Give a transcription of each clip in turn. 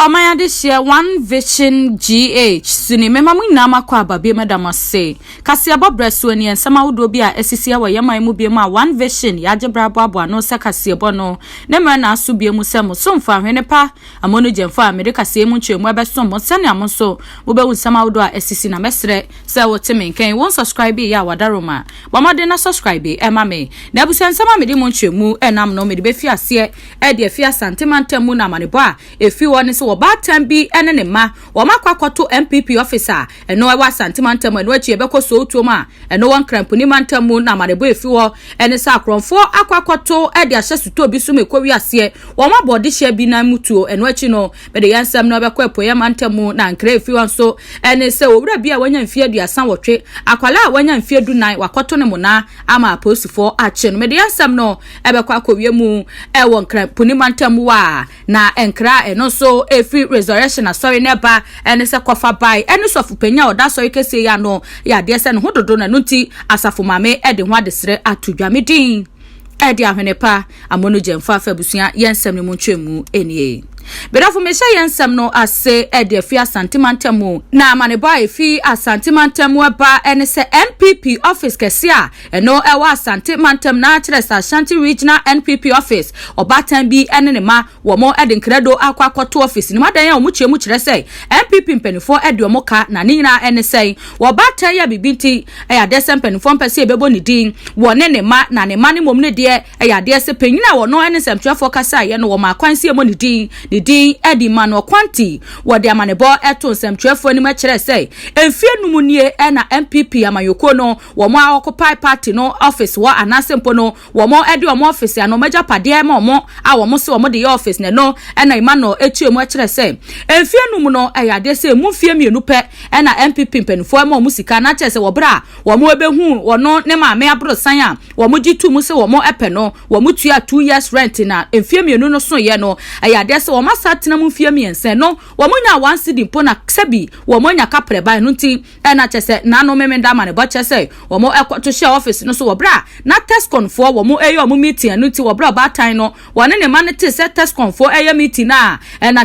Omaya this year One Vision GH sini mema mu nyina makwa ababie madam say kasia bobreso ni ensama wudo bi a esisia wa yema mu bi ma One Vision ya gebra boabo no se kasia bono ne mra na aso bi mu se mo so mfa hwene pa amono jemfa America se mu nchemu abeso mo sane amonso wo be nsama wudo a esisi na mesre se wo teme kan won subscribe ya wadaroma bamade na subscribe e ma me na busa nsama me di mu nchemu enam no me di be fi ase e de fi asantemantemu na manebo a efi woni se Batan bi ene ne ma wo makwakoto MPP officer eno ewa santimantem eno achi ebeko so otuoma eno won krampuni mantamu na marebo efi wo ene sa akronfo akwakoto e de ahye suto bi so mekowi ase wo mabodi hye bi na mutuo eno achi no be de yansam no ebeko epoye mantamu na nkra efi won so ene se owura bi a wanya mfie aduasan wotwe akwala a wanya mfie dunan wakoto ne mona ama aposifo achi no me de yansam no ebeko akowie mu e won krampuni mantamu wa na enkra eno so free resurrection sorry neba ene se kofa bai ene sofu penya oda so ikese ya no ya de se no hododo na nti asafo mame e de ho adesere atodwamedin e de ahwenepa amono jemfa afabusua yensem ne mu ntwemu enie Bedafo mesha yensem no ase ede fi asantimantemu na amanebo efi asantimantemu eba ene se NPP office kesia eno ewa asantimantem na kire sa Ashanti Regional NPP office obatan bi ene ne ma wo mo ede nkredo akwakoto office ni madan ya omuchemu kire se NPP mpenifo ede omoka na nyina ene se wo batan ya bibinti ya desem mpenifo mpese ebebo ni din wo ne ma na ne ma ne mom ne de ya de se penyina wo no ene semtwafo kasa ye no wo ma kwansi emo ni din Nidi Edi Mano Quanti wadi amanebo eto semtwefo ni mekire sei emfie numunie na MPP amayoko no wo mo occupy party no office wo anasempo no wo mo edi wo mo office ano meja pade ma wo a wo mo se wo mo de office ne no na imano etu emu akire sei emfie numu no eyade sei mu fie mienu pe na MPP mpenfo ma wo musika na kire sei wo bra wo mo ebehu wo no ne ma me abro san a wo mo gitu mu se wo mo epe no wo mo tua 2 years rent na emfie mienu no so ye no eyade sei wo masatena mu fie miense no wo munya wan sidi mpo na sebi wo munya kapre ba no nti na chese na no memenda ma ne bo chese wo mo ekoto share office no so wo bra na Tescon fo wo mo eyo mo meeting no nti wo bra ba tan no wo ne ma ne te se Tescon fo eyo meeting na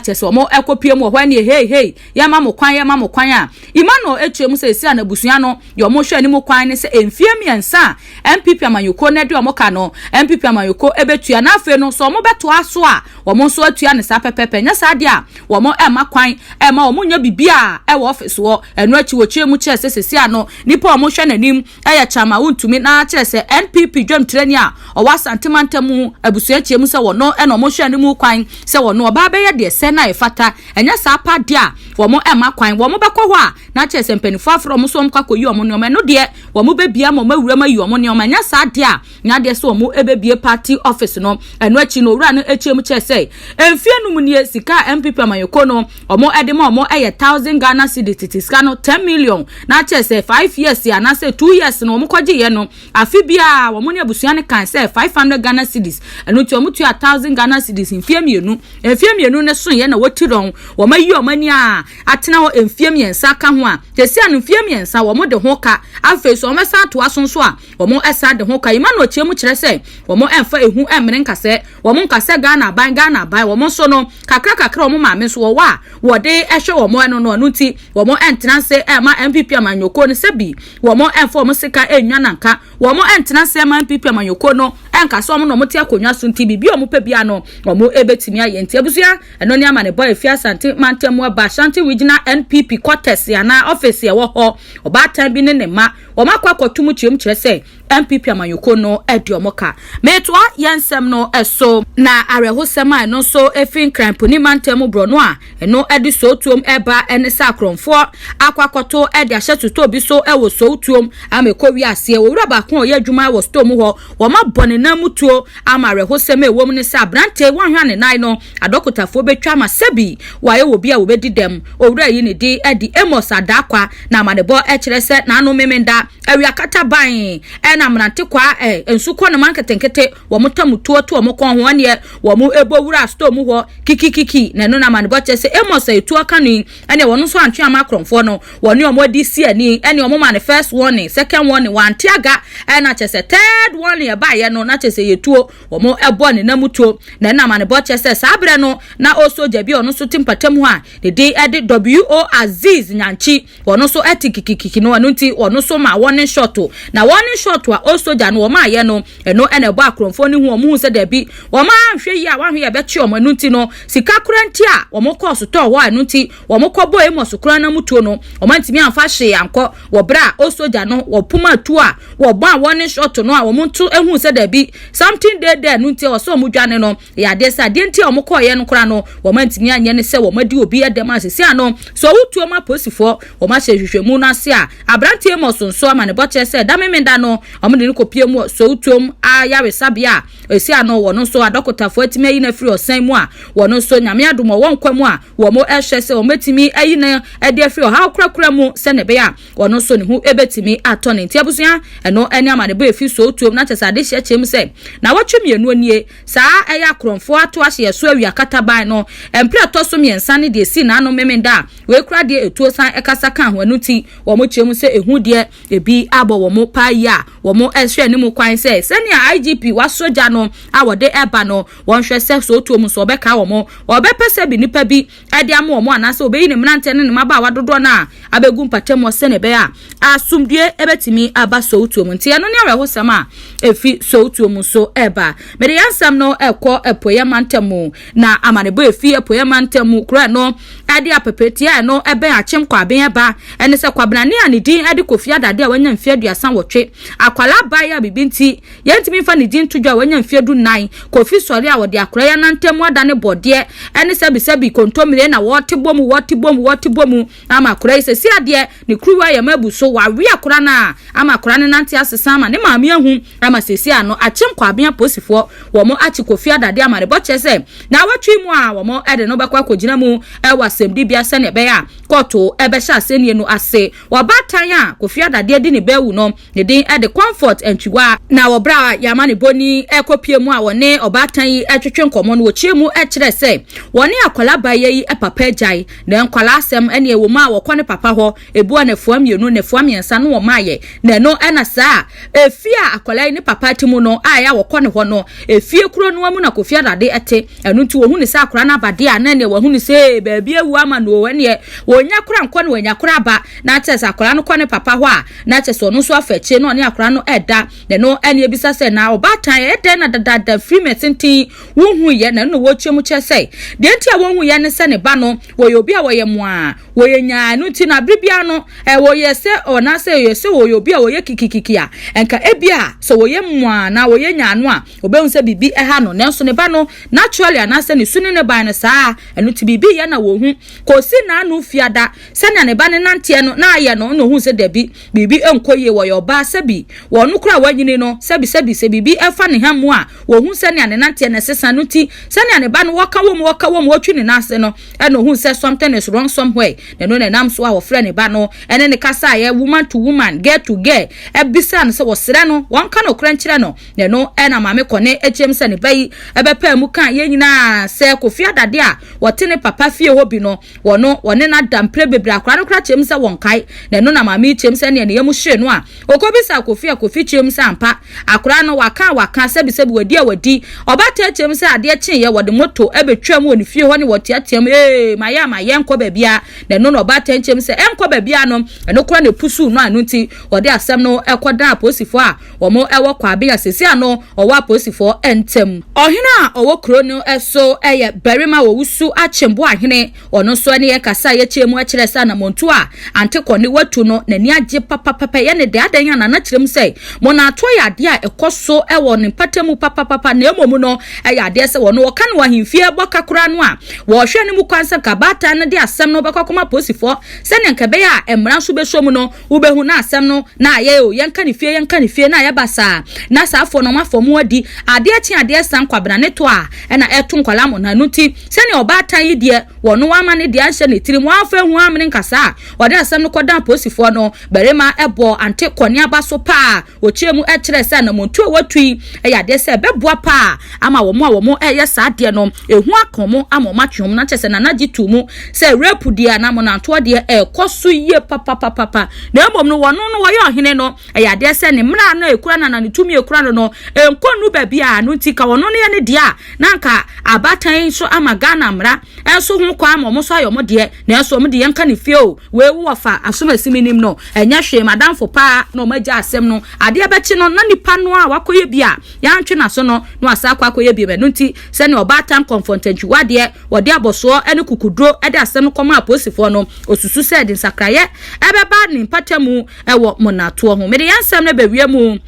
chese wo mo ekopie mu ho ne hey ya ma mo kwan a imano etuem se esi anabusua no yo mo hwe ni mo kwan ne se emfie miensa MPP amayoko ne de wo mo ka no MPP amayoko ebetua na afi no so mo beto aso a wo mo so atua ne sa pepe nya sadia wo mo ema kwan ema wo mo nya bibia e wo office wo eno achi wo chemu che sesesi ano nipa wo mo hwe nanim ya chama wontumi na kire se NPP dwam treni a o wa santimantemu abusua chemu se wo no e no mo hwe nanim kwan se wo no oba be ye de se na efata enya sa pa dia wo mo ema kwan wo mo bekọ ho a na kire se mpanifo afro mo so mo kwakoyi wo mo no no de wo mo be bia mo mawura mayi wo mo no nya sa dia nya de se wo mo ebebie party office no eno achi no wura no echemu che se emfie numu sika MPP amayoko no omo edema omo 1000 Ghana cedis tiska no 10 million na chese 5 years ya na say 2 years no omo kwaje ye no afi bia omo ne abusua ne kan say 500 Ghana cedis eno ti omo tu 1000 Ghana cedis mfie mienu ne so ye na wotiron wo mayi omani a atena ho mfie miensa ka ho a tesi anu mfie miensa wo mo de ho ka afi so omo sa to asonso a wo mo esa de ho ka imano chiemu kire say wo mo emfa ehu emre nkase wo mo nkase Ghana ban wo mo so no kakra wo mo maame so wo de ehwe wo mo no nti wo mo entena se ma MPP amanyoko no sebi wo mo enfo mo sika enwa nanka wo mo entena se ma MPP amanyoko no enka so mo no mo te akonwa so nti bibi o mo pa bia no wo mo ebetimi aye nti abusua eno ne amane boy fi asante mantemu aba Ashanti Regional NPP quarters ya na office ye wo ho obatan bi ne ma wo makwakotum chiem kire se MPP amanyoko no ediomoka metwa yensem no eso na arehosema no so efin kramponi mantemu bro no a eno edi so tuom eba ene sa kronfo akwakoto edi ahye tuto bi so ewo so tuom amekowi ase wo wura ba kon oye adwuma wo sto mu ho wo ma bone na mutuo ama arehosema ewo mu ne sa brante wanhwane nai no adokotafo betwa ma sebi waye wo bia wo bedidem owura yi ne di edi Amos Adakwa na amanebo ekire se na anu memenda awia kata ban na mnante kwa ensuko ne manketenkete wo motamutuo to wo kon ho ne wo mo ebo wura sto mu ho kikikiki na no na manebo chese Amos etu aka ni ene wo no so antwe amakromfo no wo ne omo di si ani ene omo manifest warning second warning wantiaga na chese third warning ba ye no na na chese yetuo omo ebo ne namutuo na na mane bo chese sabre no na osoja bi ono so timpatam ho a de de ede WO Aziz Nyanchi ono so etikikiki no anu nti ono so ma warning shot na warning shot a osoja no ma ye no eno ene bo akromfo ni hu omo se da bi wo ma hwe yi a wanhwe ye be chi omo anu nti no sika kuranti a omo ko so to ho anu nti omo ko bo emo so kura na mutuo no omo ntimi amfa hwe anko wo bra osoja no wo puma tu a wo ba warning shot no a omo ntu ehu se da bi something there anu nti wo so omo dwane no ya de sa de nti omo ko ye no kura no wo ma ntimi anye ne se wo ma di obi edem asese ano so wutuo ma posifo wo ma hwehwehwemu na se a abrantie mo sonso ama ne bo che se da memenda no omo de kopie mu so wutuom a yawe sabia esi ano wo no so adokotafo atimi ayi na free osan mu a wo no so nyame adomo wo nkwamu a wo mo ehwe se wo metimi ayi na ede free ha krakra mu se ne be ya wo no so ne hu ebetimi atone nti abusua eno eni ama ne bo efi so wutuom na chese ade hye chem se na watwemienu anie saa eya kromfo ato ahye so awia kataban no empre to so miensa ne de si na no memenda we kra de etuo san ekasa kan ho anuti wo mo chem se ehu de ebi abo wo mo pa ya wo mo ehwe ne mu kwan se senia IGP wasoja no a wode eba no won hwe se so tuom so be ka wo mo obepese bi nipa bi ade am wo mo anase obeyi ne mnante ne maba wadodo na abegu mpatem wo se ne be a asumdue ebetimi aba so tuom nti eno ne aweho sama efi so tuom so eba me de yansam no ekọ epoye mantemu na amanebo efi epoye mantemu kura no ade apepetia no ebe achim kwa ben eba ene se kwabnane anidin ade kofia dade a wanya mfia aduasan wotwe akwala baya bibinti yentimi fa ne din tudwa wanya mfia du 9 kofi sori a wode akora ya nantemu adane bode ene sebi kontomire na wote bomu ama akora ise si ade ne kruwa ya mabuso wawe akora na ama akora ne nante asesa ma ne maame ahu ama sesi ano achim kwa ben posifo wo mo achi kofia dade ama ne boche se na watwi mu a wo mo ede no bekwa kogina mu wasemdi bia se ne be ya koto ebe sha asenie no ase wabatan a kofia dade di ne bewu no ne din ede comfort entwiwa na wo bra ya ma ne boni ekopie mu a wone obatan yi etwetwe nkomo no wo chiemu ekire se wone akwala baye yi epapa jai na nkwala asem ene ewo ma wo kone papa ho ebu na fuam yenu na fuam yensa no wo maye na no ena sa efia akwala ni papa timu no aya wo kone ho no efie kuro no amu na kofia dade ete enu nti wo hu ni sa akwala na bade a na ne wo hu ni se baabi ewu ama no wo ne wo nya kura nko ne wo nya kura ba na chese akwala no kone papa ho a na chese ono so afache no ne akwala no eda na no ene ebisa se na obatan ede na dada free metinti wo hu ye na no wo chemu chese de nti a wo hu ye ne se ne ba no wo yobi a wo ye mu a wo ye nya no nti na bribia no wo ye se ona se ye se wo yobi a wo ye kikikiki a enka ebia so wo ye mu a na wo ye nya no a obehun se bibi eha no nenso ne ba no naturally anase ne sunu ne ba ne saa enu ti bibi ye na wo hu kosi na anu fiada se na ne ba ne nante no na aye no hu se dabi bibi enkoye wo yo ba sebi wo no kura wanyini no sebi bibi efa ne hamu a wo hu se ne nante ne sesa no ti se ne ba no waka wo mu otwi ne nase no eno hu se something is wrong somewhere ne no ne nam so a wo frɛ ne ba no ene ne kasa ye woman to woman girl to girl ebisa no se wo sere no won ka no kura nkyere no ne no ena mame kone echem se ne bayi ebepa mu kan ye nyina se kofia dade a wote ne papa fie hobi no wone na dampre bebre akora no kra chem se won kai ne no na mame chem se ne ye mu hye no a okobisa kofi chem se ampa akora no waka sebi wadi obata chem se ade chen ye wode moto ebetwam woni fie ho ne wotiatem maya enko babia ne no obata chem se enko babia no eno kora ne pusu no anu nti wode asem no ekoda aposifo a omo ewo kwa abia sesi ano owo aposifo entem ohina owo kro no eso eye berima wo wusu achembo ahene ono so ne ye kasa ye chemu akire sa na montu a ante kone watu no nani age papa ye ne de adan ya na kirem se mo na ato ya de a ekoso ewo ne patemu papa na emomu no ya de se wono woka no ahimfie bokakura no a wo hwe ne mu kwansa kabata na de asem no bekakoma posifo se ne nkabe ya emra so besom no ubehu na asem no na aye o yenka ne fie na ya basa na sa afo no mafomu adi ade achi ade san kwabra ne to a na etu nkwala mo na nuti se ne obatan yi de wono wa ma ne de anhye ne tirim wa fa hu amne nkasa ode asem no kodan posifo no berema ebo ante kone abaso pa ochiemu ekire se na montu watui ya de se beboa pa ama wo mo eye sa de no ehu akomo ama matwom na chese na nagitu mu se rape dia na mo na to de ekoso ye papa na emom no wono no wo ye ohene no ya de se ne mra na ekura na ne tumi ekura no no enkonu baby a no tika wono ne ne dia na nka abatan so amagana mra enso ho kwa mo so ayo mo de na enso mo de yanka ne fie o we wo fa asomasiminim no enya hwe madam fo pa no magya asem no ade abechi no na nipa no a wakoye bia ya ntwe na so no asa kwakoye bia me no nti se ne obatan confrontantu wade wode aboso ene kukudro ede asem koma aposifo no osusu se de nsakraye ebeba ni mpatamu ewo monato ho me de yansem na bewie mu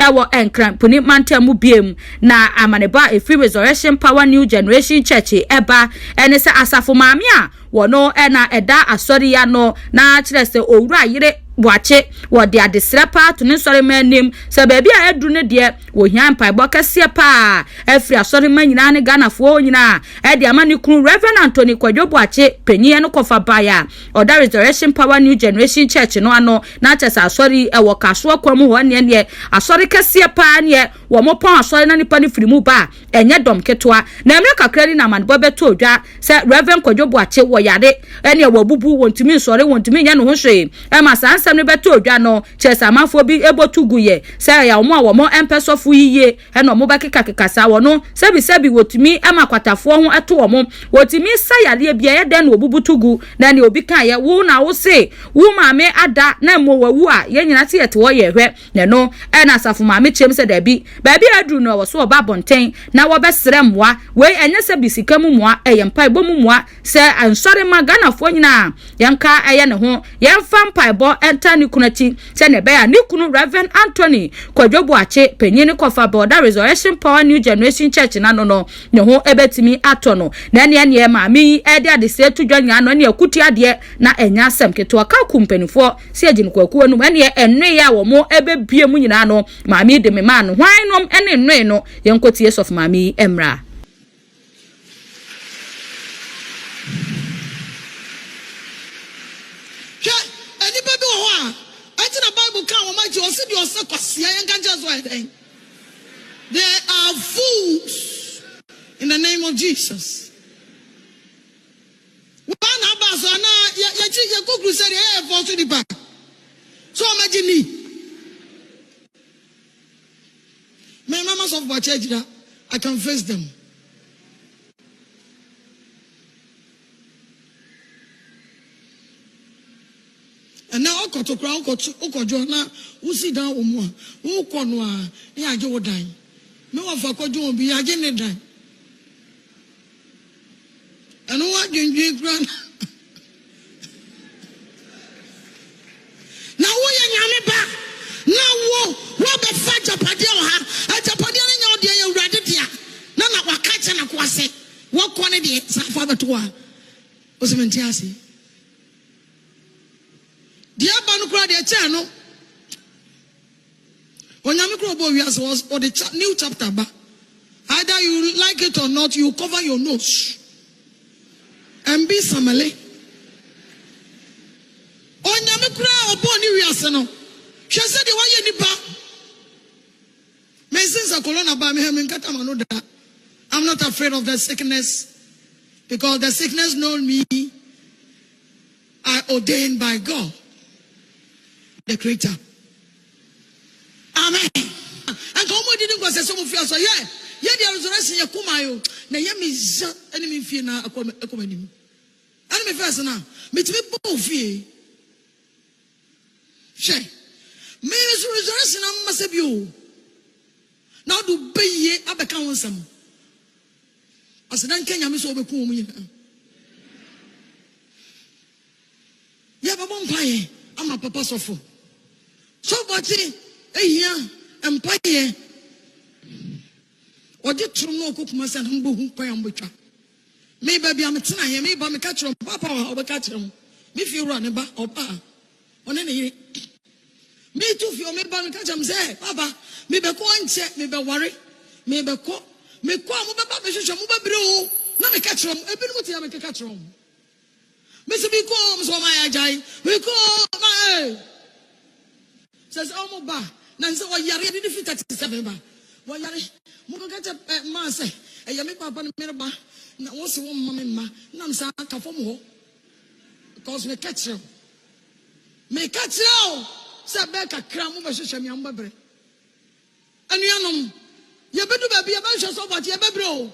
ewo enkran puni mantamu biem na amaneba free resurrection power new generation church eba ene se asafo maami a wono ena eda asori ya no na kire se owura yire boache wode adesre pa to ne sori manim se baabi a edu ne de wo hian paibo kase pa afri asori manyina ne ganafo nyina e de amani kunu Reverend Anthony Kwadwo boache penye no kofa baya oda resurrection power new generation church no ano na chesa asori e wo kaso kwamu ho ne asori kase pa ne wo mopon asori na nipa ne firimu ba enye dom ketwa na emre kakra ni na manbo beto odwa se Reverend Kwadwo boache wo yare ene wo bubu wontumi sori wontumi nya no ho hwe e ma ansem ne beto odwa no chesa amafo bi ebotuguye se ya omo a wo mo empesofu yiye e no mo bakeka kekasa wo no sebi wotumi amakwatafo ho eto wo mo wotumi sayale bia ye den obubutugu na ne obi kan ye wo na wo se wo maame ada na mo wawu a ye nyina te yete wo ye hwe ne no e na asafo maame chem se da bi baabi adru no wo so oba bonten na wo besere mmoa we enye se bisika mu mmoa eye mpa ibo mu mmoa se ansore magana fo nyina yanka eye ne ho yemfa mpa ibo enta ni kunachi se ne be ya ni kunu Reverend Anthony Kwadwo boache penyini kofa boda resurrection power new generation church na no ne ho ebetimi atono na ne maami ede ade se tudwanya no ne akuti ade na enya asem keto aka kumpanifo se agin kwakuo no ne enwe ya wo mo ebebie mu nyina no maami de me ma no hwan nom ene enwe no yenkotie of maami emra They are fools in the name of Jesus. So imagine me. My members of my church, I can face them. And now I to crown Okojona, who sit down on who conwa, near Joe dying. No one for Kojo be again dying. And what you drink run. Now we are back. Now what the fat Japadia, a Japadian in your day, you read it here. None of what catch and a quasi. What quantity, Father to one was a mentiasi. Dear Banukra, dear channel. When Yamikro was or the new chapter, either you like it or not, you cover your nose and be samale. On Yamikra or Bonnie Yasano, she said, the way you nipa. Since a corona by me, I'm not afraid of the sickness because the sickness known me are ordained by God, the Creator. Amen. And come we didn't go say some of you so yeah there is resurrection ya kumayo na ya me enemy fie na akomanim enemy first na me to be bo fie she me resurrection am masebio na do beye abeka wonsam asedan Kenya me so obeku mu nyina ya babo mpaye ama papa sofo so bati ehia empaye odi trumo kokuma san mbo hu kwa mbotwa me ba bia metena he me ba me ka kire papa wa obeka kire me fi ru ne ba oba one ne yire me tu fi o me ba me ka kire say papa me be ko nche me be ware me be ko me ko mo be ba me hwehwe mo ba bire o na me ka kire ebi no tia me ka kire me se bi ko mo so ma ya jai me ko ma says oh mo ba nanso o yare ni fit 37 ba wo yare mo ko gata ma se e ya me papa me ba na wo se wo mama me ma na msa ka fo mo because me catch you se be ka kra mo be hwehwe me am babre anuanom ye bedu ba bia ba hwe so but ye bebre o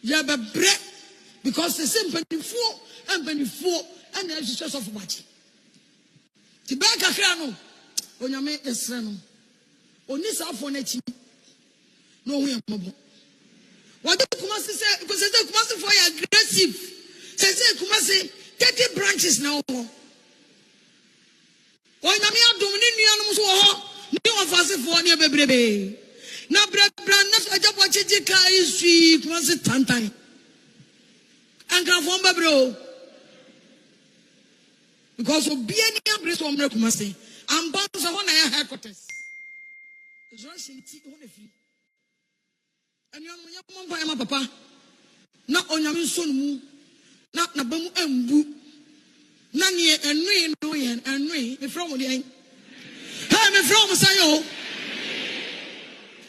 ye bebre because the same penifo and na hwe so but ti ba kakra no onyame esre no oni safo na chi no hu yambo what Kumasi say because say Kumasi for aggressive say Kumasi 30 branches now onyame adom ni nuanom so ho ni ofase for ni bebrebe na brebra na ajabo chiji kai sui Kumasi tantan anka fo mbebro because obia ni abre so mre Kumasi ambanza ho na ya headquarters Russian ti ho na free anuanom ya mpa ya papa na onyame so mu na bamu ambu na ne enui no ye enui me from the ha me from sayo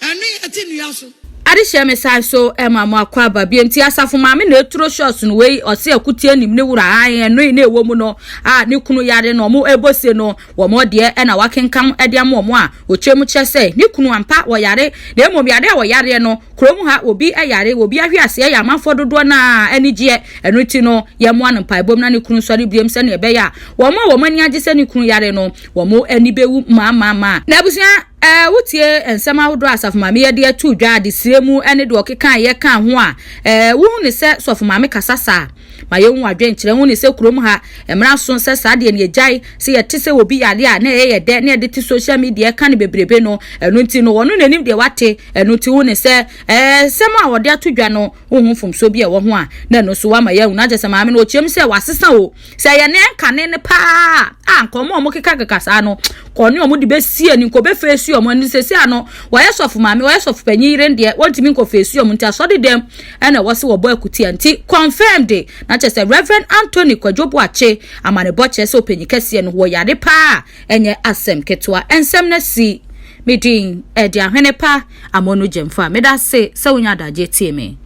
enui ati nuaso adihye mesai so emama akwa ba bi enti asafo maame na eturo shots no we ose akuti anim ne wura ayen no na ewo mu no ne kunu yare no mo ebose no wo mo de na wakenkam ade am wo a ochemu chese ne kunu ampa wo yare na emom yare wo yare no krom ha obi yare obi ahwe ase ya amafo dodo na anigye eno ti no ye mo an pa ebom na ne kunu sori biem se na ebe ya wo mani age se ne kunu yare no wo mo anibewu ma na abusia wutie ensema wodo asafo maame ye de atu dwa de siremu ene de okeka ye kan ho a wo hu ne se sofo maame kasasa ma ye hu adwen kire hu ne se kurom ha emra so se sa de ne yejai se ye tese obi yade a na ye de na de ti social media kan bebrebe no enu nti no wono nanim de wate enu nti hu ne se sema a wode atu dwa no hu fom so bi e wo ho a na no so wa ma ye hu na je se maame no ochem se wasesa o se ye ne kane ne pa ankomo mo keka kekasa no koni omo de besie ni ko be fesu omo ni sesi ano waye sofu maame waye sofu panyire ndie wontimi ko fesu omo nti asode dem ena wose wo boy akuti anti confirmed na chese Reverend Anthony Kwajobo ache amane boche se opanyi kase no wo yade pa enye asem ketwa ensem na si medin edi ahwene pa amono jemfa medase se wonya daje tie me